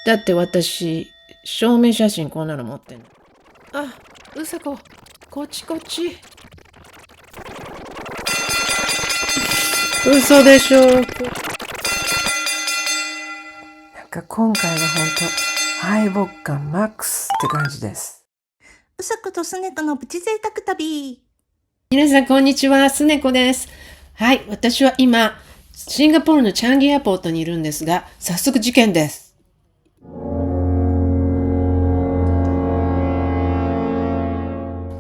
だって私、証明写真こんなの持ってんの。あ、うさこ、こっちこっち。嘘でしょ。なんか今回は本当敗北感マックスって感じです。うさことすねこのプチ贅沢旅。皆さんこんにちは、すねこです。はい、私は今、シンガポールのチャンギエアポートにいるんですが、早速事件です。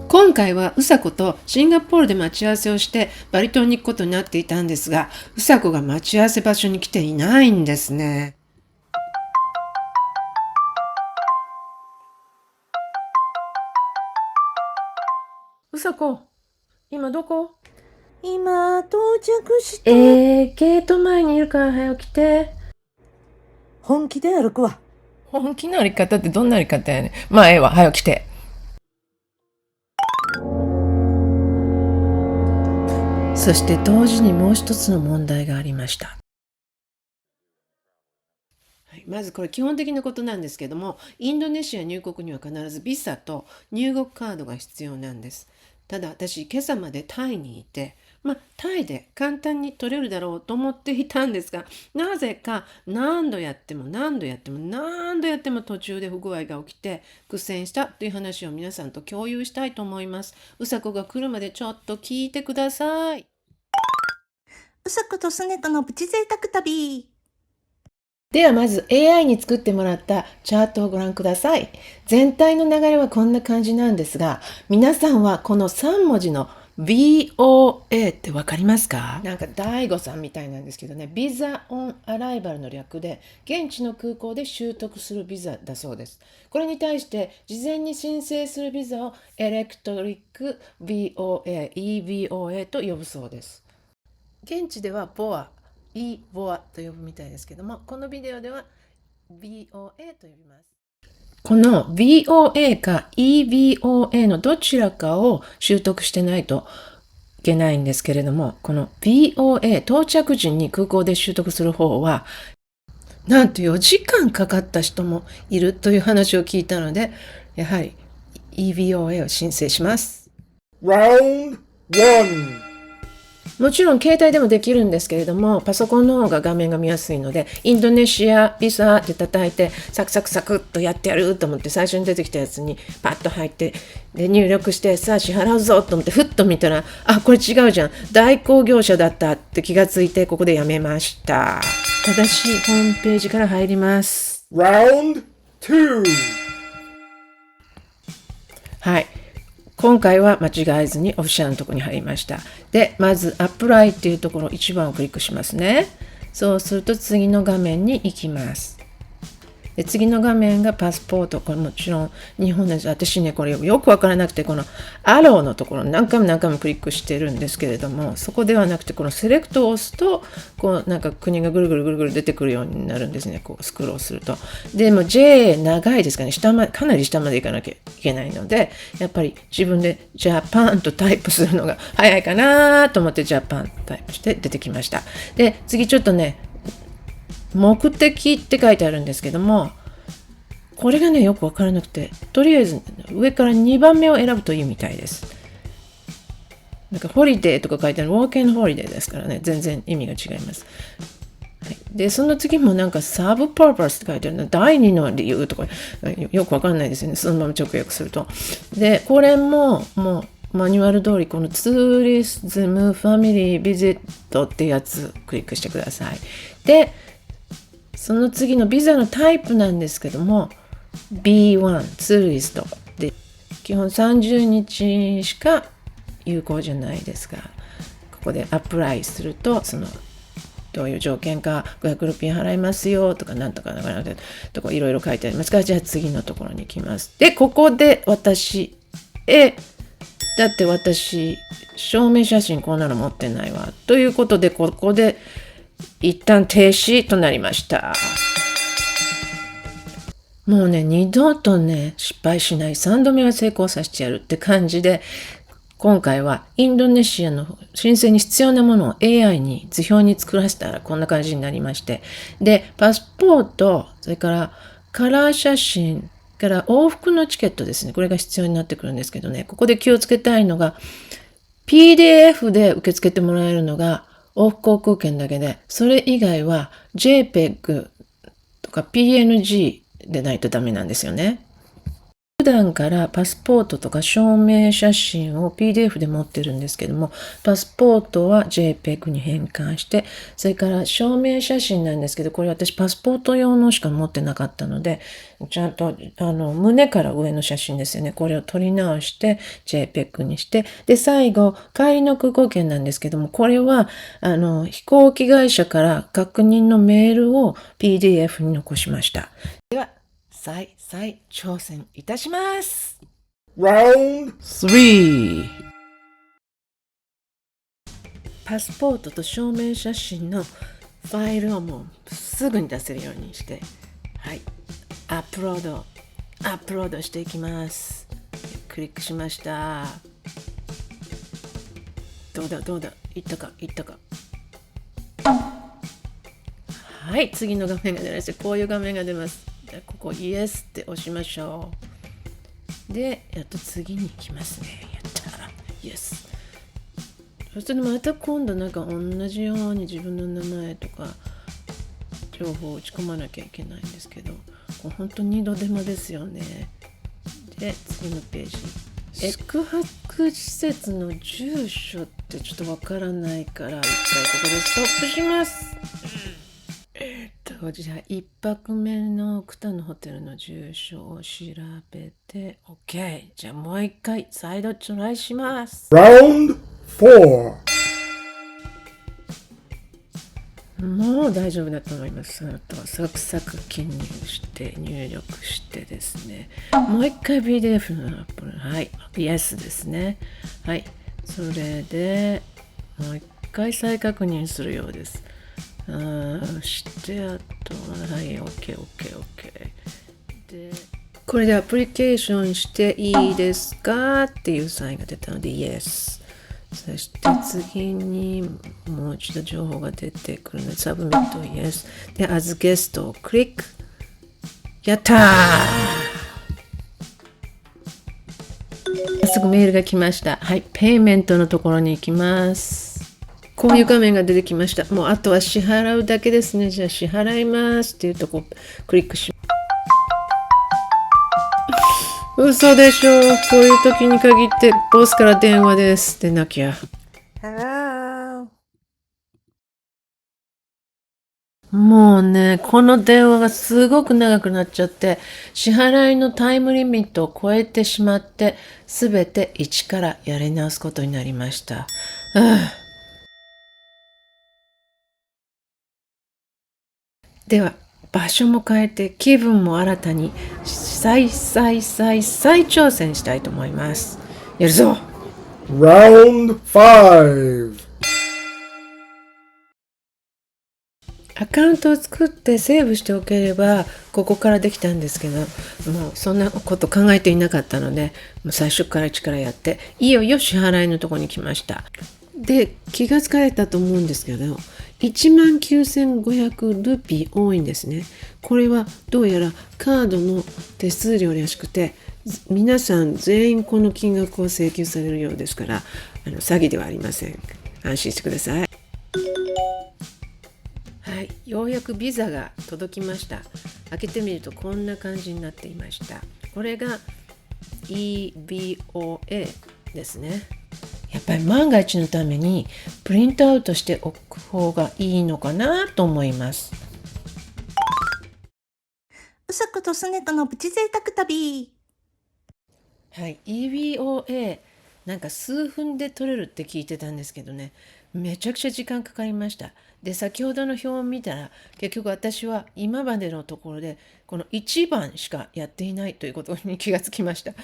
今回はうさことシンガポールで待ち合わせをしてバリ島に行くことになっていたんですが、うさこが待ち合わせ場所に来ていないんですね。うさこ、今どこ？今到着した。ゲート前にいるから早起きて。本気で歩くわ。本気の歩き方ってどんな歩き方やねん。まあええわ、早起きて。そして同時にもう一つの問題がありました。まずこれ基本的なことなんですけども、インドネシア入国には必ずビザと入国カードが必要なんです。ただ私今朝までタイにいて、タイで簡単に取れるだろうと思っていたんですが、なぜか何度やっても途中で不具合が起きて苦戦したという話を皆さんと共有したいと思います。うさこが来るまでちょっと聞いてください。うさことすねこのプチ贅沢旅。ではまず AI に作ってもらったチャートをご覧ください。全体の流れはこんな感じなんですが、皆さんはこの3文字の VOA ってわかりますか？なんか大悟さんみたいなんですけどね、ビザオンアライバルの略で、現地の空港で習得するビザだそうです。これに対して事前に申請するビザをエレクトリック VOA、EVOA と呼ぶそうです。現地ではボア、ボアと呼ぶみたいですけども、このビデオでは VOA と呼びます。この VOA か EVOA のどちらかを習得してないといけないんですけれども、この VOA 到着時に空港で習得する方は、なんと4時間かかった人もいるという話を聞いたので、やはり EVOA を申請します。Round 1. もちろん携帯でもできるんですけれども、パソコンの方が画面が見やすいので、インドネシアビザって叩いて、サクサクサクっとやってやると思って、最初に出てきたやつにパッと入って、で入力して、さあ支払うぞと思って、ふっと見たら、あ、これ違うじゃん。代行業者だったって気がついて、ここでやめました。ただし、ホームページから入ります。Round 2. はい。今回は間違えずにオフィシャルのところに入りました。で、まずアップライっていうところ1番をクリックしますね。そうすると次の画面に行きます。で次の画面がパスポート。これもちろん日本です。私ね、これよくわからなくて、このアローのところ何回もクリックしてるんですけれども、そこではなくて、このセレクトを押すと、こうなんか国がぐるぐる出てくるようになるんですね。こうスクロールすると。でも J 長いですかね。かなり下まで行かなきゃいけないので、やっぱり自分でジャパンとタイプするのが早いかなと思ってジャパンタイプして出てきました。で、次ちょっとね、目的って書いてあるんですけども、これがねよくわからなくて、とりあえず上から2番目を選ぶといいみたいです。なんかホリデーとか書いてある、ウォーキングホリデーですからね、全然意味が違います。はい、でその次もなんかサブパーパスって書いてあるの、第2の理由とかよくわかんないですよね、そのまま直訳すると。でこれももうマニュアル通りこのツーリズムファミリービジットってやつクリックしてください。でその次のビザのタイプなんですけども B1 ツーリストで基本30日しか有効じゃないですが、ここでアプライするとそのどういう条件か500ルピー払いますよとかなんとかとかいろいろ書いてありますから、じゃあ次のところに行きます。でここでだって私証明写真こんなの持ってないわということで、ここで一旦停止となりました。もうね、二度とね、失敗しない。3度目は成功させてやるって感じで、今回はインドネシアの申請に必要なものを AI に図表に作らせたらこんな感じになりまして。で、パスポート、それからカラー写真から往復のチケットですね。これが必要になってくるんですけどね。ここで気をつけたいのが、PDF で受け付けてもらえるのが往復航空券だけで、それ以外は JPEG とか PNG でないとダメなんですよね。普段からパスポートとか証明写真を PDF で持ってるんですけども、パスポートは JPEG に変換して、それから証明写真なんですけど、これ私パスポート用のしか持ってなかったので、ちゃんと胸から上の写真ですよね。これを撮り直して JPEG にして、で、最後、帰りの空港券なんですけども、これは飛行機会社から確認のメールを PDF に残しました。では、再挑戦いたします。Round 3パスポートと証明写真のファイルをもうすぐに出せるようにして、はい、アップロードしていきます。クリックしました。どうだいったかはい、次の画面が出ました。こういう画面が出ます。ここイエスって押しましょう。で、やっと次に行きますね。やったイエス。そしてまた今度なんか同じように自分の名前とか情報を打ち込まなきゃいけないんですけど、これ本当に2度手間ですよね。で、次のページ。宿泊施設の住所ってちょっとわからないから、一回ここでストップします。じゃあ1泊目のクタのホテルの住所を調べて OK。 じゃあもう一回再度トライします。 Round 4. もう大丈夫だと思います。あとはサクサク記入して入力してですね、もう一回 PDF のアップル、はい、Yes ですね。はい、それでもう一回再確認するようです。してあとははい OK。 でこれでアプリケーションしていいですかっていうサインが出たので Yes。 そして次にもう一度情報が出てくるのでサブミット Yes で As ゲストをクリック。やったー、すぐメールが来ました。はい、ペイメントのところに行きます。こういう画面が出てきました。もうあとは支払うだけですね。じゃあ支払いますっていうとこクリックします。嘘でしょ。こういう時に限ってボスから電話ですってなきゃ。Hello. もうね、この電話がすごく長くなっちゃって、支払いのタイムリミットを超えてしまって、すべて一からやり直すことになりました。では、場所も変えて気分も新たに再挑戦したいと思います。やるぞ。 Round 5. アカウントを作ってセーブしておければここからできたんですけど、もうそんなこと考えていなかったので、もう最初から一からやっていよいよ支払いのところに来ました。で、気がつかれたと思うんですけど、19,500ルピー多いんですね。これはどうやらカードの手数料らしくて、皆さん全員この金額を請求されるようですから、詐欺ではありません。安心してください。はい、ようやくビザが届きました。開けてみるとこんな感じになっていました。これが EVOA ですね。やっぱり万が一のためにプリントアウトしておく方がいいのかなと思います。うさことすねとのプチ贅沢旅。はい、EVOA なんか数分で取れるって聞いてたんですけどね、めちゃくちゃ時間かかりました。で、先ほどの表を見たら結局私は今までのところでこの1番しかやっていないということに気がつきました。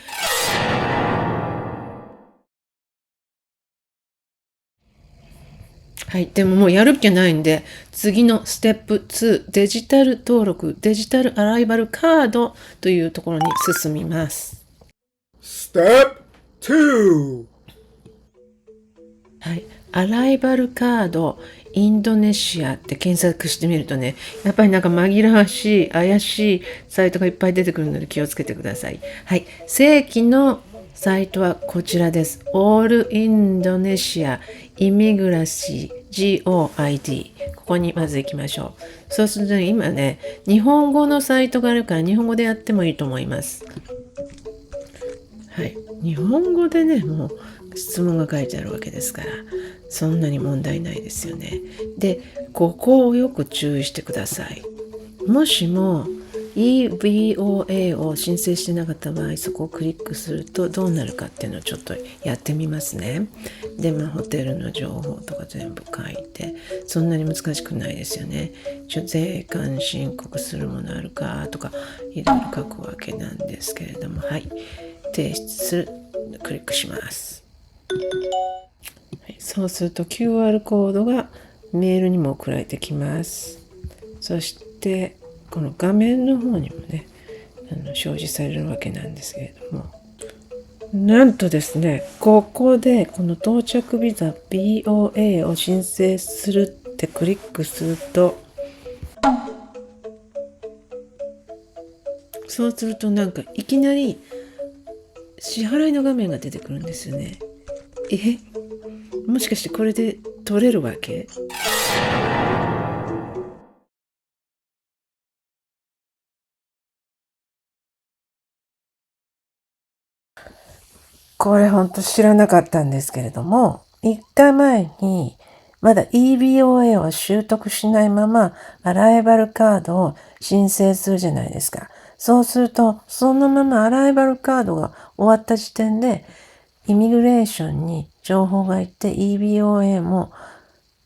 はい、でももうやるっきゃないんで、次のステップ2、デジタル登録、デジタルアライバルカードというところに進みます。Step 2. はい、アライバルカード、インドネシアって検索してみるとね、やっぱりなんか紛らわしい、怪しいサイトがいっぱい出てくるので気をつけてください。はい。正規のサイトはこちらです。All Indonesia Immigration GOID。ここにまず行きましょう。そうするとね、今ね、日本語のサイトがあるから日本語でやってもいいと思います。はい。日本語でね、もう質問が書いてあるわけですから、そんなに問題ないですよね。で、ここをよく注意してください。もしも EVOA を申請してなかった場合、そこをクリックするとどうなるかっていうのをちょっとやってみますね。で、ホテルの情報とか全部書いて、そんなに難しくないですよね。税関申告するものあるかとか、いろいろ書くわけなんですけれども、はい。提出する。クリックします。はい、そうすると QR コードがメールにも送られてきます。そしてこの画面の方にもね表示されるわけなんですけれども、なんとですね、ここでこの到着ビザ BOA を申請するってクリックすると、そうするとなんかいきなり支払いの画面が出てくるんですよね。もしかしてこれで取れるわけ？これほんと知らなかったんですけれども、1回前にまだ EBOA を習得しないままアライバルカードを申請するじゃないですか。そうすると、そのままアライバルカードが終わった時点で、イミグレーションに情報がいって EBOA も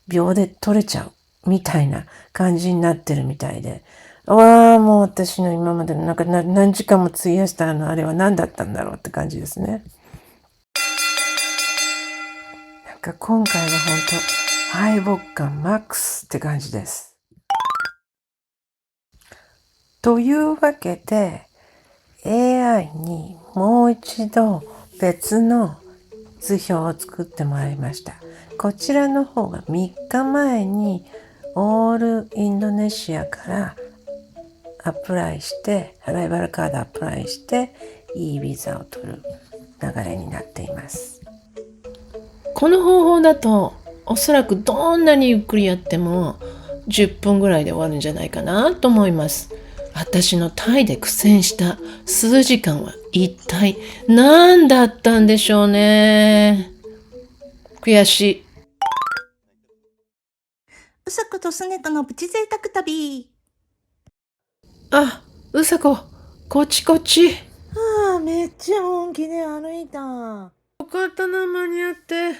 秒で取れちゃうみたいな感じになってるみたいで、もう私の今までの何時間も費やしたあれは何だったんだろうって感じですね。なんか今回は本当敗北感マックスって感じです。というわけで AI にもう一度別の図表を作ってもらいました。こちらの方が3日前にオールインドネシアからアプライして、アライバルカードアプライして E ビザを取る流れになっています。この方法だとおそらくどんなにゆっくりやっても10分ぐらいで終わるんじゃないかなと思います。私のタイで苦戦した数時間は一体何だったんでしょうね。悔しい。うさことすねとのプチ贅沢旅。うさこ、こっちこっち。めっちゃ本気で歩いた。よかったな、間に合って。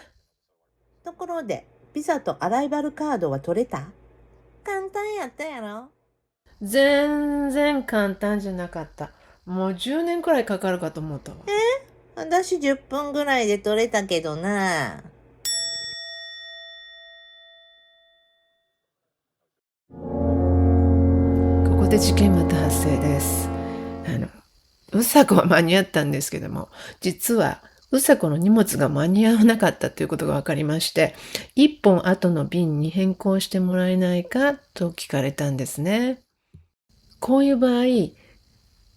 ところで、ビザとアライバルカードは取れた？簡単やったやろ？全然簡単じゃなかった。もう10年くらいかかるかと思ったわ。私10分ぐらいで取れたけどな。ここで事件また発生です。うさこは間に合ったんですけども、実はうさこの荷物が間に合わなかったということが分かりまして、1本後の便に変更してもらえないかと聞かれたんですね。こういう場合、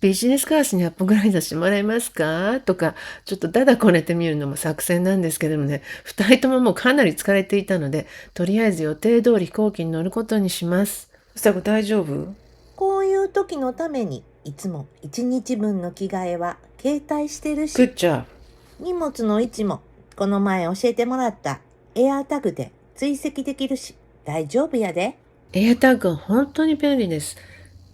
ビジネスクラスにアップグレードしてもらえますかとか、ちょっとだだこねてみるのも作戦なんですけどもね、2人とももうかなり疲れていたので、とりあえず予定通り飛行機に乗ることにします。うさこ大丈夫？こういう時のためにいつも1日分の着替えは携帯してるし、グッジョブ。荷物の位置もこの前教えてもらったエアタグで追跡できるし大丈夫やで。エアタグは本当に便利です。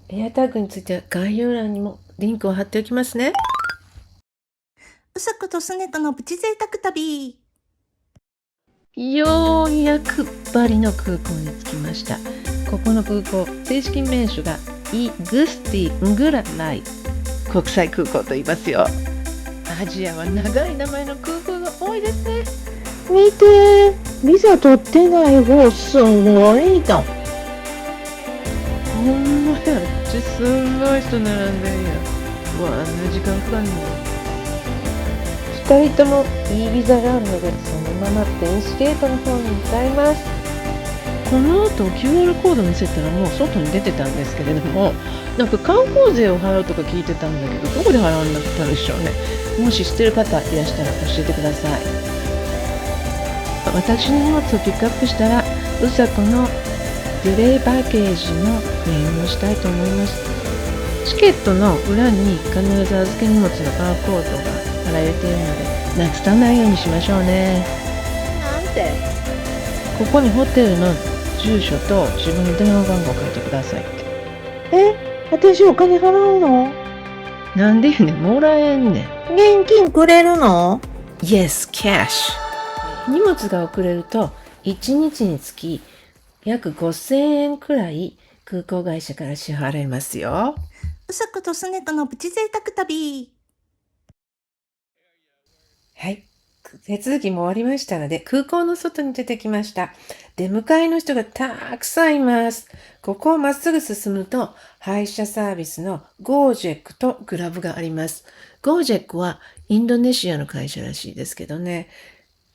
エアタグについては概要欄にもリンクを貼っておきますね。うさことすねとのプチ贅沢旅。ようやくバリの空港に着きました。ここの空港、正式名称がイグスティ・ングラライ国際空港と言いますよ。アジアは長い名前の空港が多いですね。見て、ビザ取ってない方すごいと。ほんまや、すんごい人並んでるやん。あんな時間かかんの。2人ともいいビザがあるので、そのまま電子ゲートの方に向かいます。この後 QR コード見せたらもう外に出てたんですけれども、なんか観光税を払うとか聞いてたんだけど、どこで払うんだったんでしょうね。もし知ってる方いらしたら教えてください。私の荷物をピックアップしたらうさこのデレイバッゲージのクレームをしたいと思います。チケットの裏に必ず預け荷物のバーコードが貼られているので、なくさないようにしましょうね。なんて。ここにホテルの住所と自分の電話番号を書いてくださいって。私お金払うの？なんでやねん、もらえんねん。現金くれるの？ Yes, cash。荷物が遅れると1日につき約5000円くらい空港会社から支払われますよ。うさことすねこのプチ贅沢旅。はい。手続きも終わりましたので、空港の外に出てきました。出迎えの人がたくさんいます。ここをまっすぐ進むと、配車サービスのゴージェックとグラブがあります。ゴージェックはインドネシアの会社らしいですけどね。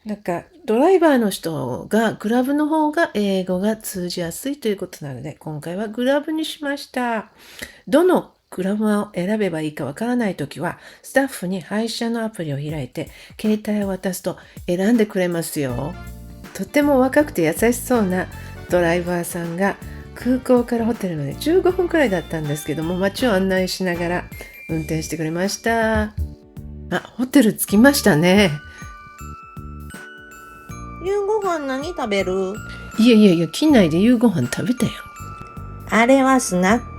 なんか、ドライバーの人がグラブの方が英語が通じやすいということなので、今回はグラブにしました。どのグラブを選べばいいかわからないときは、スタッフに配車のアプリを開いて、携帯を渡すと選んでくれますよ。とても若くて優しそうなドライバーさんが、空港からホテルまで15分くらいだったんですけども、街を案内しながら運転してくれました。ホテル着きましたね。夕ご飯何食べる？いや、機内で夕ご飯食べたやん。あれはスナック。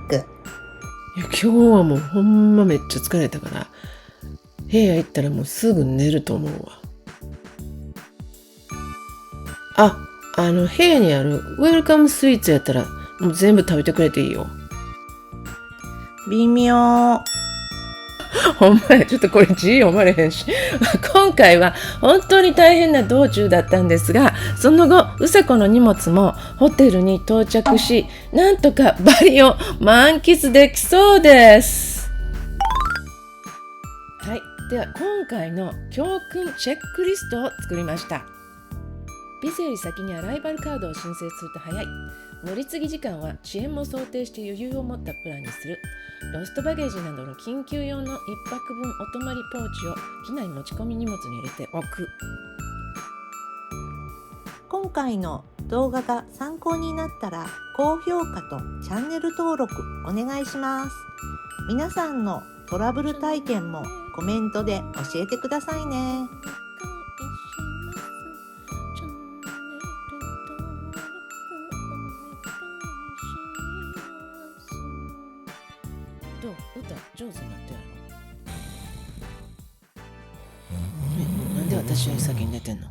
今日はもうほんまめっちゃ疲れたから、部屋行ったらもうすぐ寝ると思うわ。部屋にあるウェルカムスイーツやったらもう全部食べてくれていいよ。微妙。ほんまや、ちょっとこれ字読まれへんし。今回は本当に大変な道中だったんですが、その後、うさこの荷物もホテルに到着し、なんとかバリを満喫できそうです。はい。では、今回の教訓チェックリストを作りました。ビザより先にアライバルカードを申請すると早い。乗り継ぎ時間は遅延も想定して余裕を持ったプランにする。ロストバゲージなどの緊急用の1泊分お泊まりポーチを機内持ち込み荷物に入れておく。今回の動画が参考になったら高評価とチャンネル登録お願いします。皆さんのトラブル体験もコメントで教えてくださいね。どう？歌上手になってやろ？なんで私より先に出てんの？